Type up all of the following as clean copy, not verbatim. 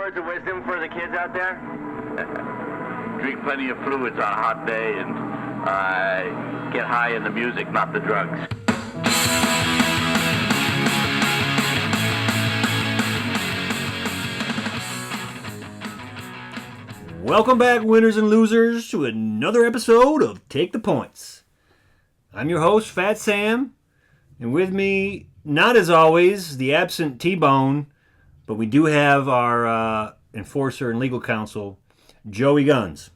words of wisdom for the kids out there? Drink plenty of fluids on a hot day and get high in the music, not the drugs. Welcome back, winners and losers, to another episode of Take the Points. I'm your host, Fat Sam, and with me, not as always, the absent T-Bone, but we do have our enforcer and legal counsel, Joey Guns.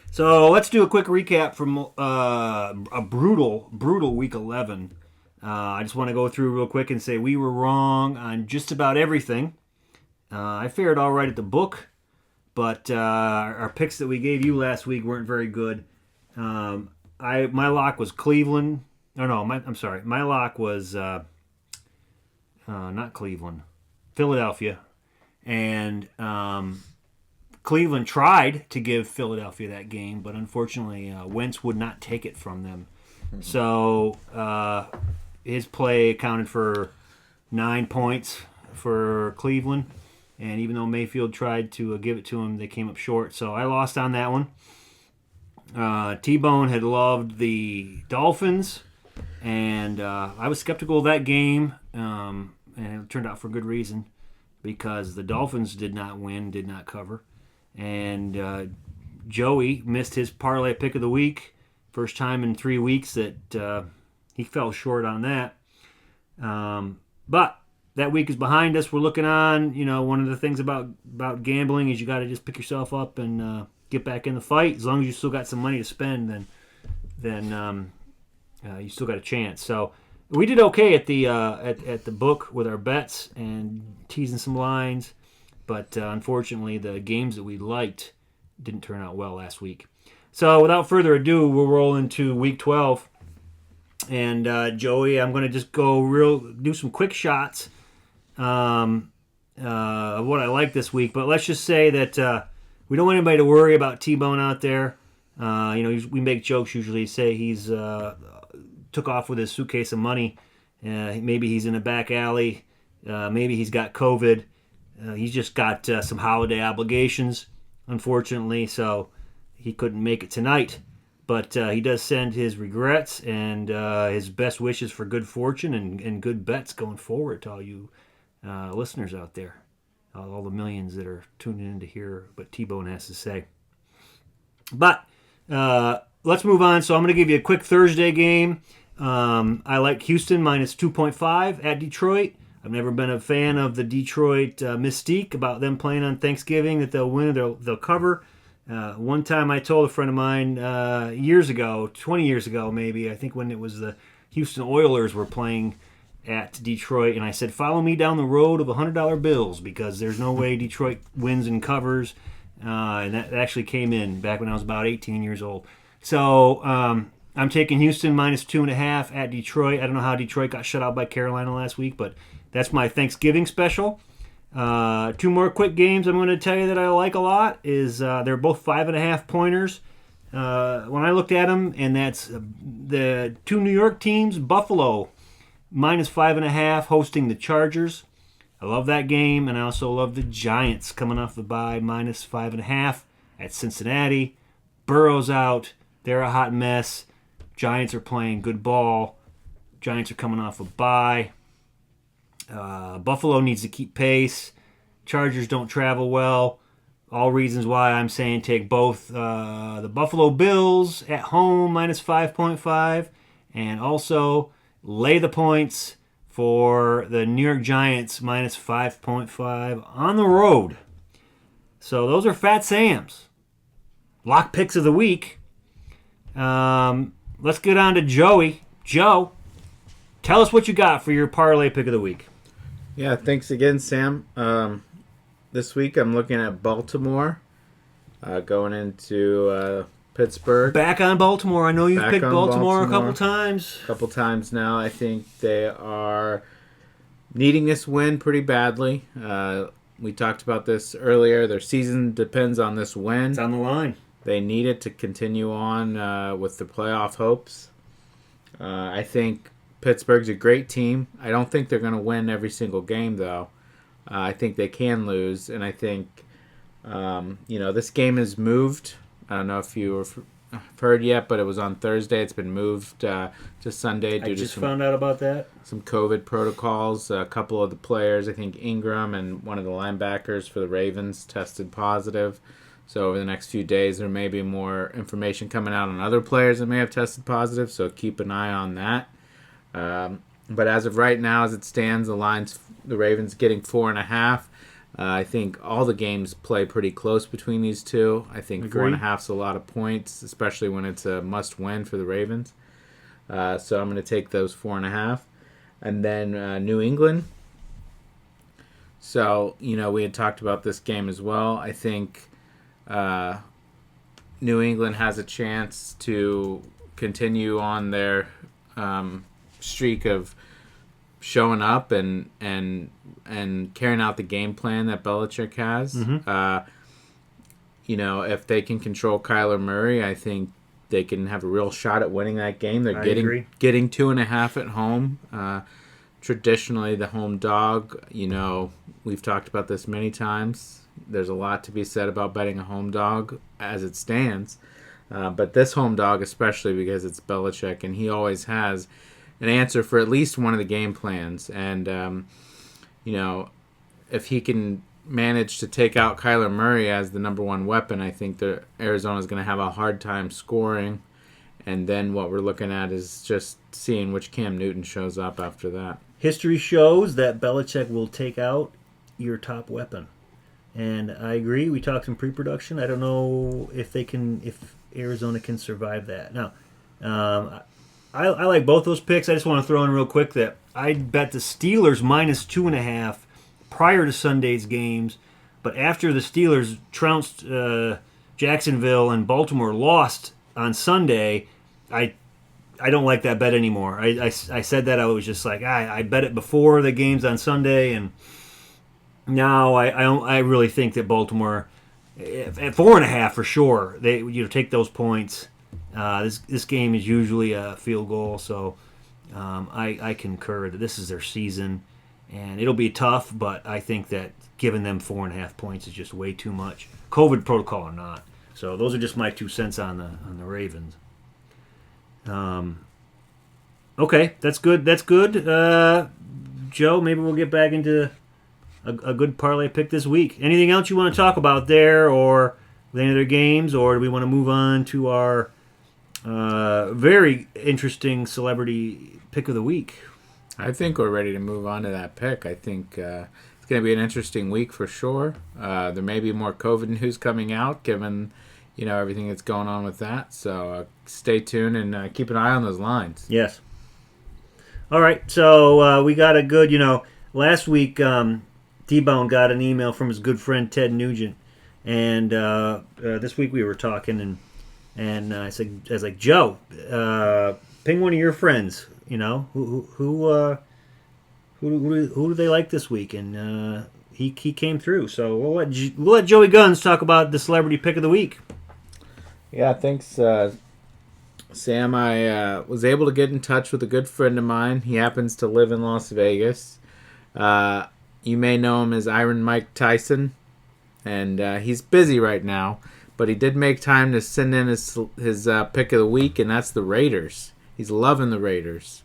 So let's do a quick recap from a brutal Week 11. I just want to go through real quick and say we were wrong on just about everything. I fared all right at the book. But our picks that we gave you last week weren't very good. My lock was Cleveland. My lock was not Cleveland, Philadelphia. And Cleveland tried to give Philadelphia that game, but unfortunately Wentz would not take it from them. So his play accounted for 9 points for Cleveland. And even though Mayfield tried to give it to him, they came up short. So I lost on that one. T-Bone had loved the Dolphins, and I was skeptical of that game, and it turned out for good reason because the Dolphins did not win, did not cover. And Joey missed his parlay pick of the week. First time in 3 weeks that he fell short on that. But that week is behind us. We're looking on. You know, one of the things about gambling is you got to just pick yourself up and get back in the fight. As long as you still got some money to spend, then you still got a chance. So we did okay at the book with our bets and teasing some lines, but unfortunately the games that we liked didn't turn out well last week. So without further ado, we'll roll into Week 12. And Joey, I'm going to just do some quick shots of what I like this week, but let's just say that we don't want anybody to worry about T-Bone out there. We make jokes usually, say he's took off with his suitcase of money. Maybe he's in a back alley. Maybe he's got COVID. He's just got some holiday obligations, unfortunately, so he couldn't make it tonight. But he does send his regrets and his best wishes for good fortune and good bets going forward to all you listeners out there, all the millions that are tuning in to hear what T-Bone has to say. But let's move on. So I'm going to give you a quick Thursday game. I like Houston minus 2.5 at Detroit. I've never been a fan of the Detroit mystique about them playing on Thanksgiving, that they'll win or they'll cover. One time I told a friend of mine years ago, 20 years ago maybe, I think when it was the Houston Oilers were playing at Detroit, and I said, follow me down the road of $100 bills because there's no way Detroit wins and covers. And that actually came in back when I was about 18 years old. So I'm taking Houston minus 2.5 at Detroit. I don't know how Detroit got shut out by Carolina last week, but that's my Thanksgiving special. 2 more quick games I'm going to tell you that I like a lot is they're both 5.5 pointers. When I looked at them, and that's the 2 New York teams, Buffalo minus 5.5 hosting the Chargers. I love that game, and I also love the Giants coming off the bye minus 5.5 at Cincinnati. Burrow's out. They're a hot mess. Giants are playing good ball. Giants are coming off a bye. Buffalo needs to keep pace. Chargers don't travel well. All reasons why I'm saying take both the Buffalo Bills at home minus 5.5 and also lay the points for the New York Giants minus 5.5 on the road. So those are Fat Sam's lock picks of the week. Let's get on to Joey. Joe, tell us what you got for your parlay pick of the week. Yeah, thanks again, Sam. This week I'm looking at Baltimore going into Pittsburgh. Back on Baltimore. I know you've picked Baltimore a couple times. A couple times now. I think they are needing this win pretty badly. We talked about this earlier. Their season depends on this win. It's on the line. They need it to continue on with the playoff hopes. I think Pittsburgh's a great team. I don't think they're going to win every single game, though. I think they can lose, and I think this game is moved. I don't know if you have heard yet, but it was on Thursday. It's been moved to Sunday due to found out about that. Some COVID protocols. A couple of the players, I think Ingram and one of the linebackers for the Ravens, tested positive. So over the next few days, there may be more information coming out on other players that may have tested positive. So keep an eye on that. But as of right now, as it stands, the Ravens getting 4.5. I think all the games play pretty close between these two. I think 4.5 is a lot of points, especially when it's a must-win for the Ravens. So I'm going to take those 4.5. And then New England. So, we had talked about this game as well. I think New England has a chance to continue on their streak of showing up and carrying out the game plan that Belichick has. Mm-hmm. If they can control Kyler Murray, I think they can have a real shot at winning that game. They're getting 2.5 at home. Traditionally, the home dog, we've talked about this many times. There's a lot to be said about betting a home dog as it stands. But this home dog, especially because it's Belichick, and he always has an answer for at least one of the game plans. And, if he can manage to take out Kyler Murray as the number one weapon, I think Arizona's going to have a hard time scoring. And then what we're looking at is just seeing which Cam Newton shows up after that. History shows that Belichick will take out your top weapon. And I agree. We talked some pre-production. I don't know if Arizona can survive that. Now, I like both those picks. I just want to throw in real quick that I bet the Steelers minus 2.5 prior to Sunday's games, but after the Steelers trounced Jacksonville and Baltimore lost on Sunday, I don't like that bet anymore. I said that I was just like I bet it before the games on Sunday, and now I really think that Baltimore at 4.5 for sure. They take those points. This game is usually a field goal, so I concur that this is their season, and it'll be tough, but I think that giving them 4.5 points is just way too much, COVID protocol or not. So those are just my 2 cents on the Ravens. Okay, that's good. Joe, maybe we'll get back into a good parlay pick this week. Anything else you want to talk about there, or with any other games, or do we want to move on to our very interesting celebrity pick of the week? I think we're ready to move on to that pick. I think it's going to be an interesting week for sure. There may be more COVID news coming out, given everything that's going on with that. So stay tuned and keep an eye on those lines. Yes. All right. So we got a good. Last week T-Bone got an email from his good friend Ted Nugent, and this week we were talking and I was like, Joe, ping one of your friends. Who do they like this week? And he came through. So we'll let Joey Guns talk about the celebrity pick of the week. Yeah, thanks, Sam. I was able to get in touch with a good friend of mine. He happens to live in Las Vegas. You may know him as Iron Mike Tyson, and he's busy right now. But he did make time to send in his pick of the week, and that's the Raiders. He's loving the Raiders.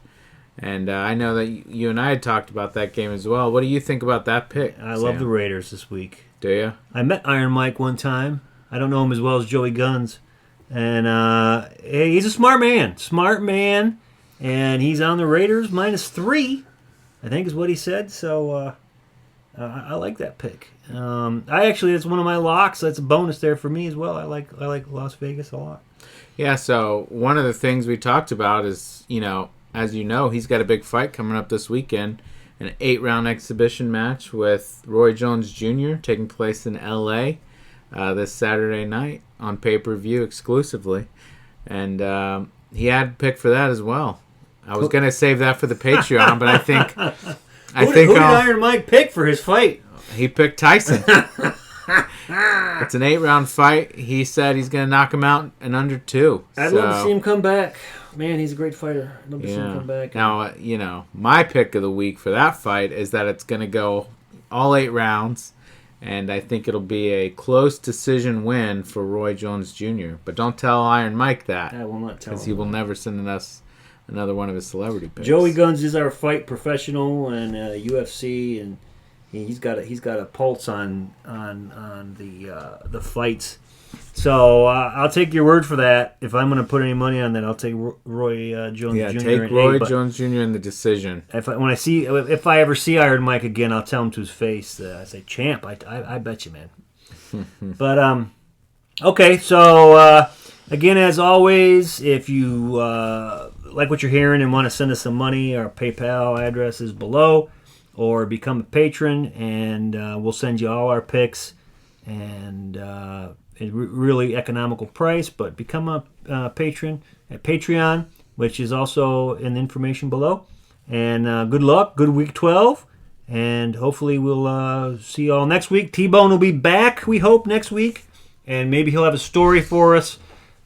And I know that you and I had talked about that game as well. What do you think about that pick, I love the Raiders this week. Do you? I met Iron Mike one time. I don't know him as well as Joey Guns. And he's a smart man. And he's on the Raiders -3, I think is what he said. So I like that pick. It's one of my locks. That's a bonus there for me as well. I like Las Vegas a lot. Yeah, so one of the things we talked about is, as you know, he's got a big fight coming up this weekend, an 8-round exhibition match with Roy Jones Jr. taking place in L.A. This Saturday night on pay-per-view exclusively. And he had a pick for that as well. I was going to save that for the Patreon, but I think... Who did Iron Mike pick for his fight? He picked Tyson. It's an 8-round fight. He said he's going to knock him out in under 2. I'd love to see him come back. Man, he's a great fighter. I'd love to see him come back. Now, my pick of the week for that fight is that it's going to go all 8 rounds. And I think it'll be a close decision win for Roy Jones Jr. But don't tell Iron Mike that. I will not tell him. Because he will never send us another one of his celebrity picks. Joey Guns is our fight professional and UFC, and he's got a pulse on the fights. So I'll take your word for that. If I'm going to put any money on that, I'll take Roy Jones Jr. Take Roy Jones Jr. in the decision. If I ever see Iron Mike again, I'll tell him to his face. I say, champ, I bet you, man. But okay, so again, as always, if you like what you're hearing and want to send us some money, our PayPal address is below, or become a patron, and we'll send you all our picks and a really economical price. But become a patron at Patreon, which is also in the information below. And good luck, good week 12, and hopefully we'll see you all next week. T-Bone will be back, we hope, next week, and maybe he'll have a story for us.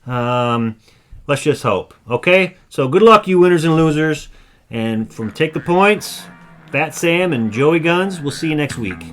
Let's just hope. Okay? So good luck, you winners and losers. And from Take the Points, Fat Sam and Joey Guns, we'll see you next week.